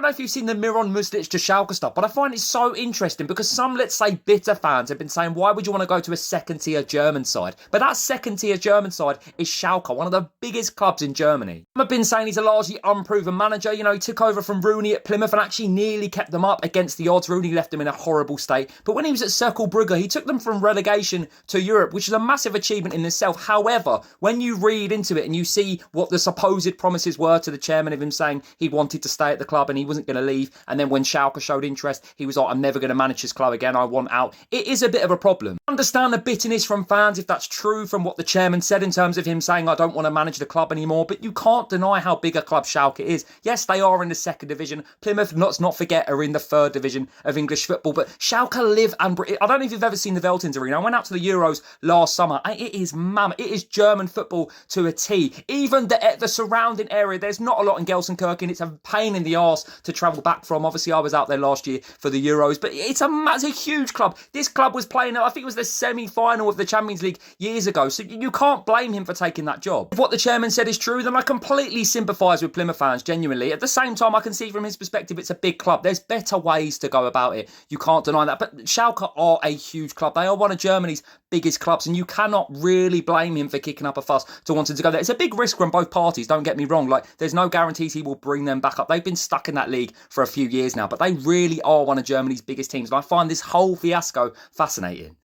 know if you've seen the Miron Muslic to Schalke stuff, but I find it so interesting because some, let's say, bitter fans have been saying, why would you want to go to a second-tier German side? But that second-tier German side is Schalke, one of the biggest clubs in Germany. I've been saying he's a largely unproven manager. You know, he took over from Rooney at Plymouth and actually nearly kept them up against the odds. Rooney left them in a horrible state. But when he was at Cercle Brugge, he took them from relegation to Europe, which is a massive achievement in itself. However, when you read into it and you see what the supposed promises were to the chairman of him saying he wanted to stay at the club and he wasn't going to leave, and then when Schalke showed interest, he was like, I'm never going to manage this club again, I want out. It is a bit of a problem. I understand the bitterness from fans if that's true from what the chairman said in terms of him saying, I don't want to manage the club anymore, but you can't deny how big a club Schalke is. Yes, they are in the second division. Plymouth, let's not forget, are in the third division of English football, but Schalke live and breathe. I don't know if you've ever seen the Veltins Arena. I went out to the Euros last summer. It is mammoth. It is German football to a T. Even the surrounding area, there's not a lot in Gelsenkirchen. It's a pain in the arse to travel back from. Obviously, I was out there last year for the Euros, but it's a huge club. This club was playing, I think it was the semi-final of the Champions League years ago, so you can't blame him for taking that job. If what the chairman said is true, then I completely sympathise with Plymouth fans, genuinely. At the same time, I can see from his perspective, it's a big club. There's better ways to go about it. You can't deny that. But Schalke are a huge club. They are one of Germany's biggest clubs, and you cannot really blame him for kicking up a fuss to wanting to go there. It's a big risk from both parties, don't get me wrong. Like, there's no guarantees he will bring them back up. They've been stuck in that league for a few years now, but they really are one of Germany's biggest teams, and I find this whole fiasco fascinating.